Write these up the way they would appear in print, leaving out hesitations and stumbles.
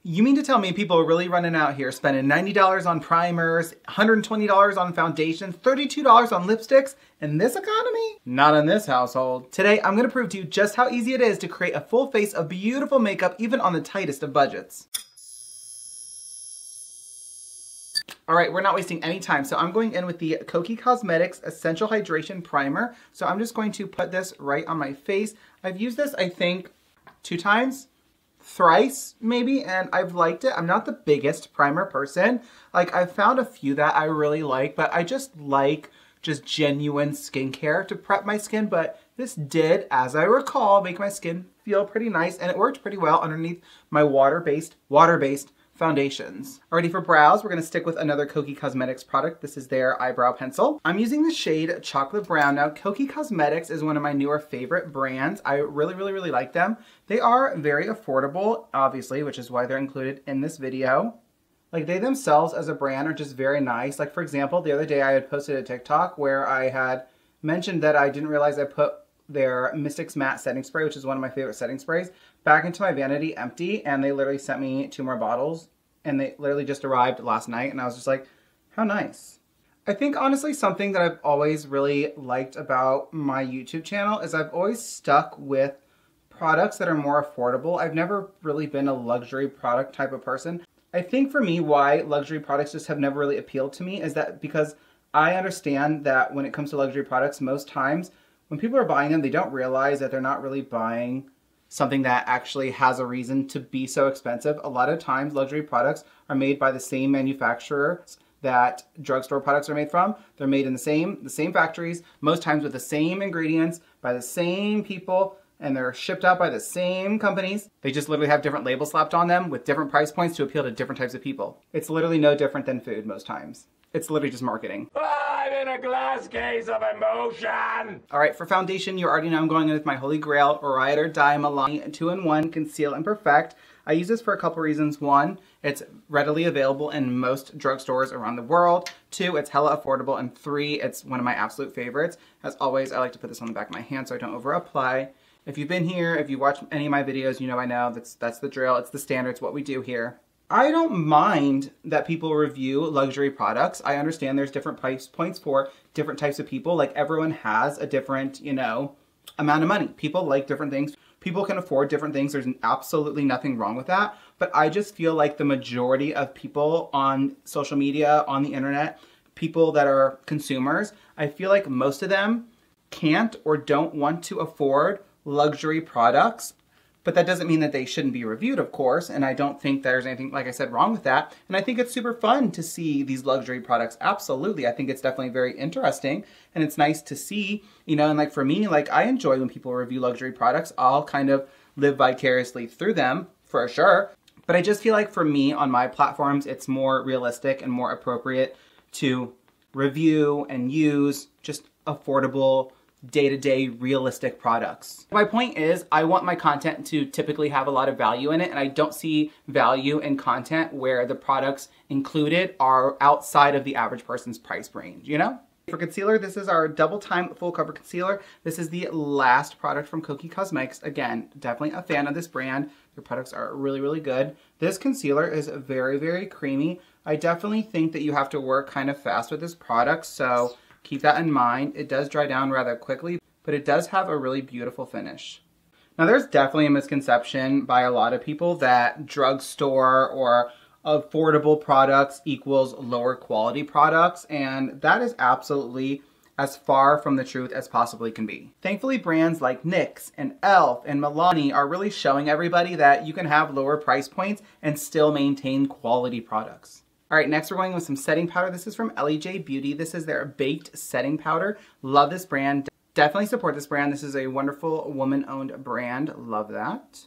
You mean to tell me people are really running out here spending $90 on primers, $120 on foundations, $32 on lipsticks in this economy? Not in this household. Today, I'm gonna prove to you just how easy it is to create a full face of beautiful makeup even on the tightest of budgets. All right, we're not wasting any time, so I'm going in with the Cody Cosmetics Essential Hydration Primer. So I'm just going to put this right on my face. I've used this, I think, 2 times. Thrice maybe, and I've liked it. I'm not the biggest primer person. Like, I've found a few that I really like, but I just like genuine skincare to prep my skin. But this did, as I recall, make my skin feel pretty nice, and it worked pretty well underneath my water-based foundations. Alrighty, for brows, we're gonna stick with another Cody Cosmetics product. This is their eyebrow pencil. I'm using the shade Chocolate Brown. Now, Cody Cosmetics is one of my newer favorite brands. I really like them. They are very affordable, obviously, which is why they're included in this video. Like, they themselves as a brand are just very nice. Like, for example, the other day I had posted a TikTok where I had mentioned that I didn't realize I put their Mystics Matte Setting Spray, which is one of my favorite setting sprays, back into my vanity empty, and they literally sent me 2 more bottles, and they literally just arrived last night, and I was just like, how nice. I think honestly something that I've always really liked about my YouTube channel is I've always stuck with products that are more affordable. I've never really been a luxury product type of person. I think for me, why luxury products just have never really appealed to me is that because I understand that when it comes to luxury products, most times when people are buying them, they don't realize that they're not really buying something that actually has a reason to be so expensive. A lot of times, luxury products are made by the same manufacturer that drugstore products are made from. They're made in the same factories, most times with the same ingredients, by the same people, and they're shipped out by the same companies. They just literally have different labels slapped on them with different price points to appeal to different types of people. It's literally no different than food most times. It's literally just marketing. I'm in a glass case of emotion! All right, for foundation, you already know I'm going in with my Holy Grail Ride or Die Milani 2-in-1 Conceal and Perfect. I use this for a couple reasons. 1, it's readily available in most drugstores around the world. 2, it's hella affordable. And 3, it's one of my absolute favorites. As always, I like to put this on the back of my hand so I don't over apply. If you've been here, if you watch any of my videos, you know I know that's the drill. It's the standard. It's what we do here. I don't mind that people review luxury products. I understand there's different price points for different types of people. Like, everyone has a different, you know, amount of money. People like different things. People can afford different things. There's absolutely nothing wrong with that. But I just feel like the majority of people on social media, on the internet, people that are consumers, I feel like most of them can't or don't want to afford luxury products. But that doesn't mean that they shouldn't be reviewed, of course, and I don't think there's anything, like I said, wrong with that. And I think it's super fun to see these luxury products. Absolutely. I think it's definitely very interesting, and it's nice to see, you know, and like for me, like I enjoy when people review luxury products. I'll kind of live vicariously through them, for sure. But I just feel like for me, on my platforms, it's more realistic and more appropriate to review and use just affordable, day-to-day realistic products. My point is, I want my content to typically have a lot of value in it, and I don't see value in content where the products included are outside of the average person's price range, you know? For concealer, this is our Double Time Full Cover Concealer. This is the last product from Cody Cosmetics. Again, definitely a fan of this brand. Their products are really good. This concealer is very creamy. I definitely think that you have to work kind of fast with this product, so keep that in mind. It does dry down rather quickly, but it does have a really beautiful finish. Now, there's definitely a misconception by a lot of people that drugstore or affordable products equals lower quality products, and that is absolutely as far from the truth as possibly can be. Thankfully, brands like NYX and e.l.f. and Milani are really showing everybody that you can have lower price points and still maintain quality products. All right, next we're going with some setting powder. This is from LEJ Beauty. This is their Baked Setting Powder. Love this brand. Definitely support this brand. This is a wonderful woman-owned brand. Love that.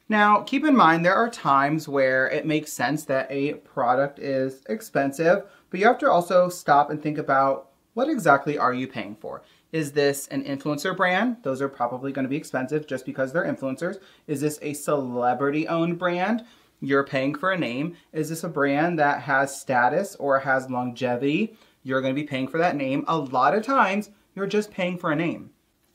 Now, keep in mind, there are times where it makes sense that a product is expensive, but you have to also stop and think about what exactly are you paying for? Is this an influencer brand? Those are probably going to be expensive just because they're influencers. Is this a celebrity-owned brand? You're paying for a name. Is this a brand that has status or has longevity? You're going to be paying for that name. A lot of times, you're just paying for a name.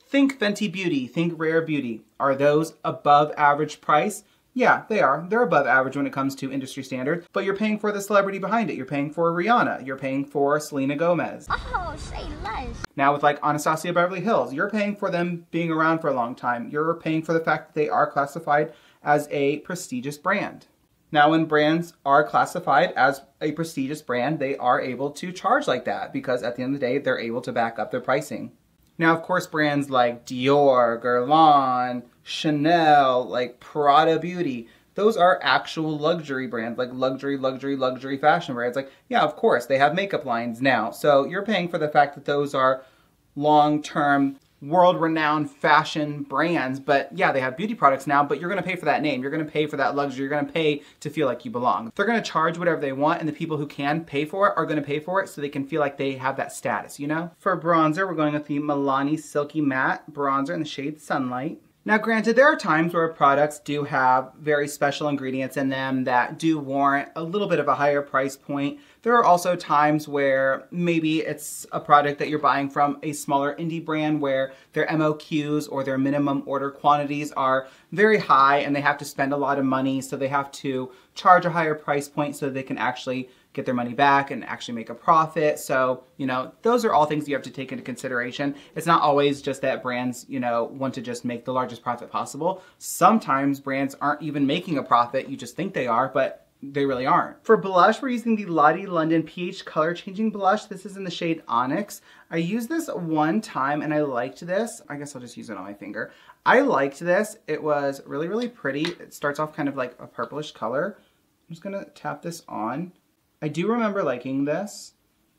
Think Fenty Beauty, think Rare Beauty. Are those above average price? Yeah, they are. They're above average when it comes to industry standards, but you're paying for the celebrity behind it. You're paying for Rihanna. You're paying for Selena Gomez. Oh, say less. Now with like Anastasia Beverly Hills, you're paying for them being around for a long time. You're paying for the fact that they are classified as a prestigious brand. Now when brands are classified as a prestigious brand, they are able to charge like that because at the end of the day, they're able to back up their pricing. Now, of course, brands like Dior, Guerlain, Chanel, like Prada Beauty, those are actual luxury brands, like luxury fashion brands. Like, yeah, of course, they have makeup lines now. So you're paying for the fact that those are long-term, world-renowned fashion brands. But yeah, they have beauty products now, but you're gonna pay for that name. You're gonna pay for that luxury. You're gonna pay to feel like you belong. They're gonna charge whatever they want, and the people who can pay for it are gonna pay for it so they can feel like they have that status, you know? For bronzer, we're going with the Milani Silky Matte Bronzer in the shade Sunlight. Now granted, there are times where products do have very special ingredients in them that do warrant a little bit of a higher price point. There are also times where maybe it's a product that you're buying from a smaller indie brand where their MOQs or their minimum order quantities are very high and they have to spend a lot of money, so they have to charge a higher price point so they can actually get their money back and actually make a profit. So, you know, those are all things you have to take into consideration. It's not always just that brands, you know, want to just make the largest profit possible. Sometimes brands aren't even making a profit. You just think they are, but they really aren't. For blush, we're using the Lottie London Peach Color Changing Blush. This is in the shade Onyx. I used this one time and I liked this. I guess I'll just use it on my finger. I liked this. It was really, really pretty. It starts off kind of like a purplish color. I'm just gonna tap this on. I do remember liking this,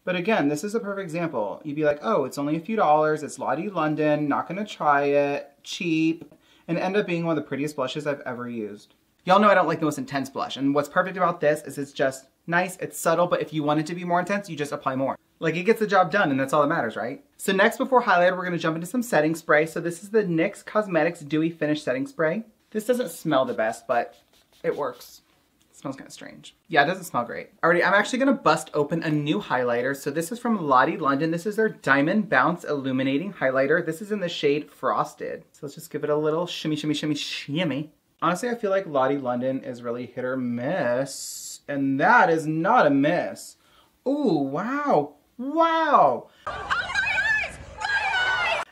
but again, this is a perfect example. You'd be like, oh, it's only a few dollars, it's Lottie London, not gonna try it, cheap, and end up being one of the prettiest blushes I've ever used. Y'all know I don't like the most intense blush, and what's perfect about this is it's just nice, it's subtle, but if you want it to be more intense, you just apply more. Like, it gets the job done, and that's all that matters, right? So next, before highlighter, we're gonna jump into some setting spray. So this is the NYX Cosmetics Dewy Finish Setting Spray. This doesn't smell the best, but it works. Smells kind of strange. Yeah, it doesn't smell great. Alrighty, I'm actually gonna bust open a new highlighter. So this is from Lottie London. This is their Diamond Bounce Illuminating Highlighter. This is in the shade Frosted. So let's just give it a little shimmy, shimmy, shimmy, shimmy. Honestly, I feel like Lottie London is really hit or miss. And that is not a miss. Ooh, wow, wow.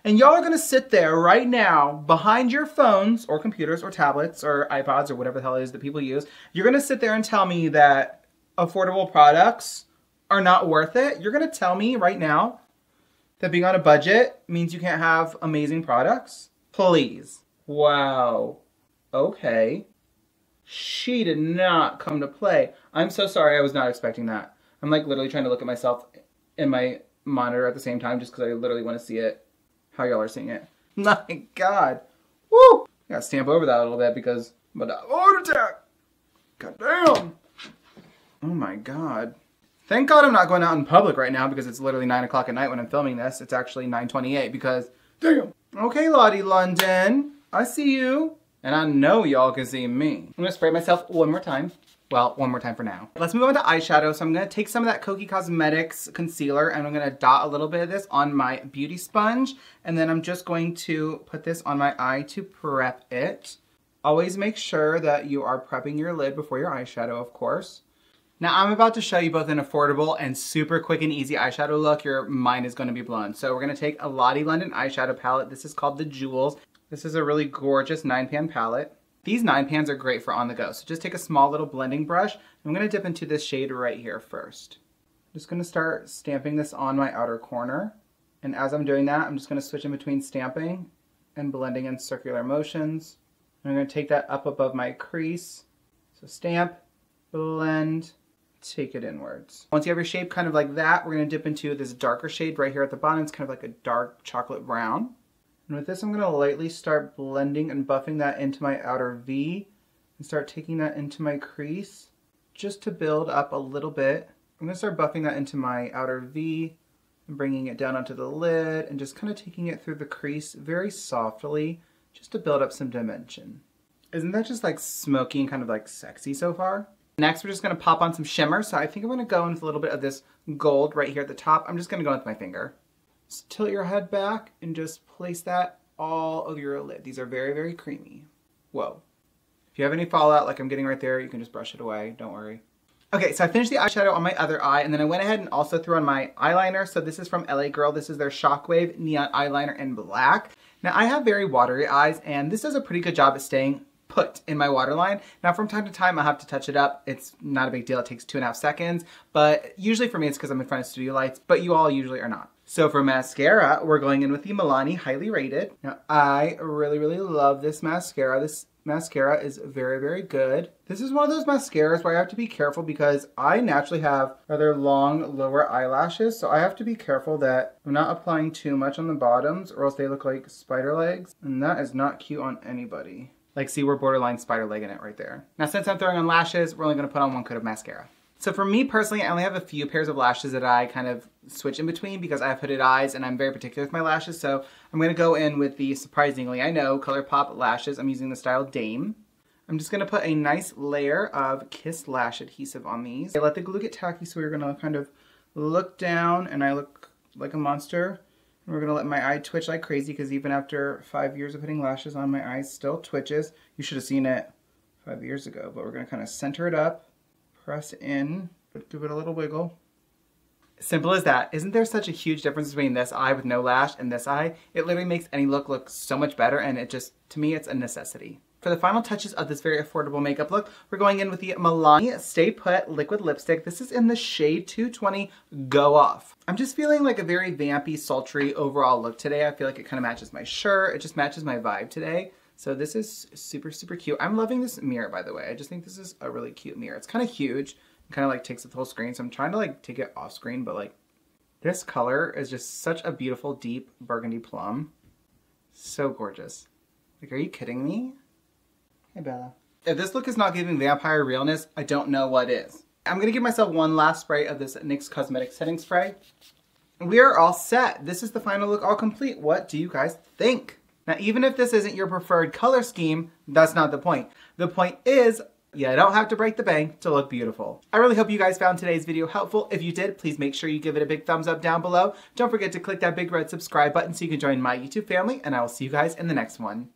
And y'all are gonna sit there right now behind your phones or computers or tablets or iPods or whatever the hell it is that people use. You're gonna sit there and tell me that affordable products are not worth it. You're gonna tell me right now that being on a budget means you can't have amazing products? Please. Wow. Okay. She did not come to play. I'm so sorry, I was not expecting that. I'm like literally trying to look at myself in my monitor at the same time just because I literally want to see it. How y'all are seeing it. My God. Woo! I gotta stamp over that a little bit because I'm about to heart attack. God damn. Oh my God. Thank God I'm not going out in public right now because it's literally 9 o'clock at night when I'm filming this. It's actually 9:28 because, damn. Okay, Lottie London. I see you. And I know y'all can see me. I'm gonna spray myself one more time. Well, one more time for now. Let's move on to eyeshadow. So I'm gonna take some of that Cody Cosmetics concealer and I'm gonna dot a little bit of this on my beauty sponge. And then I'm just going to put this on my eye to prep it. Always make sure that you are prepping your lid before your eyeshadow, of course. Now I'm about to show you both an affordable and super quick and easy eyeshadow look. Your mind is gonna be blown. So we're gonna take a Lottie London eyeshadow palette. This is called the Jewels. This is a really gorgeous 9-pan palette. These 9-pans are great for on the go. So just take a small little blending brush. I'm gonna dip into this shade right here first. I'm just gonna start stamping this on my outer corner. And as I'm doing that, I'm just gonna switch in between stamping and blending in circular motions. I'm gonna take that up above my crease. So stamp, blend, take it inwards. Once you have your shape kind of like that, we're gonna dip into this darker shade right here at the bottom. It's kind of like a dark chocolate brown. And with this, I'm gonna lightly start blending and buffing that into my outer V and start taking that into my crease just to build up a little bit. I'm gonna start buffing that into my outer V and bringing it down onto the lid and just kind of taking it through the crease very softly just to build up some dimension. Isn't that just like smoky and kind of like sexy so far? Next, we're just gonna pop on some shimmer. So I think I'm gonna go in with a little bit of this gold right here at the top. I'm just gonna go with my finger. Just tilt your head back and just place that all over your lid. These are very, very creamy. Whoa. If you have any fallout like I'm getting right there, you can just brush it away, don't worry. Okay, so I finished the eyeshadow on my other eye, and then I went ahead and also threw on my eyeliner. So this is from LA Girl. This is their Shockwave Neon Eyeliner in black. Now I have very watery eyes, and this does a pretty good job at staying put in my waterline. Now from time to time I'll have to touch it up. It's not a big deal. It takes 2.5 seconds, but usually for me it's because I'm in front of studio lights, but you all usually are not. So for mascara, we're going in with the Milani Highly Rated. Now I really love this mascara. This mascara is very good. This is one of those mascaras where I have to be careful because I naturally have rather long lower eyelashes, so I have to be careful that I'm not applying too much on the bottoms or else they look like spider legs, and that is not cute on anybody. Like, see, we're borderline spider legging it right there. Now since I'm throwing on lashes, we're only going to put on 1 coat of mascara. So for me personally, I only have a few pairs of lashes that I kind of switch in between because I have hooded eyes and I'm very particular with my lashes. So I'm going to go in with the, surprisingly, I know, ColourPop lashes. I'm using the style Dame. I'm just going to put a nice layer of Kiss Lash adhesive on these. I let the glue get tacky, so we're going to kind of look down and I look like a monster. And we're going to let my eye twitch like crazy because even after 5 years of putting lashes on, my eye still twitches. You should have seen it 5 years ago, but we're going to kind of center it up. Press in, but give it a little wiggle. Simple as that. Isn't there such a huge difference between this eye with no lash and this eye? It literally makes any look so much better, and it just, to me, it's a necessity. For the final touches of this very affordable makeup look, we're going in with the Milani Stay Put Liquid Lipstick. This is in the shade 220 Go Off. I'm just feeling like a very vampy, sultry overall look today. I feel like it kind of matches my shirt. It just matches my vibe today. So this is super cute. I'm loving this mirror, by the way. I just think this is a really cute mirror. It's kind of huge. It kind of like takes up the whole screen. So I'm trying to like take it off screen, but like this color is just such a beautiful, deep burgundy plum. So gorgeous. Like, are you kidding me? Hey, Bella. If this look is not giving vampire realness, I don't know what is. I'm going to give myself one last spray of this NYX Cosmetic Setting Spray. We are all set. This is the final look all complete. What do you guys think? Now, even if this isn't your preferred color scheme, that's not the point. The point is, you don't have to break the bank to look beautiful. I really hope you guys found today's video helpful. If you did, please make sure you give it a big thumbs up down below. Don't forget to click that big red subscribe button so you can join my YouTube family, and I will see you guys in the next one.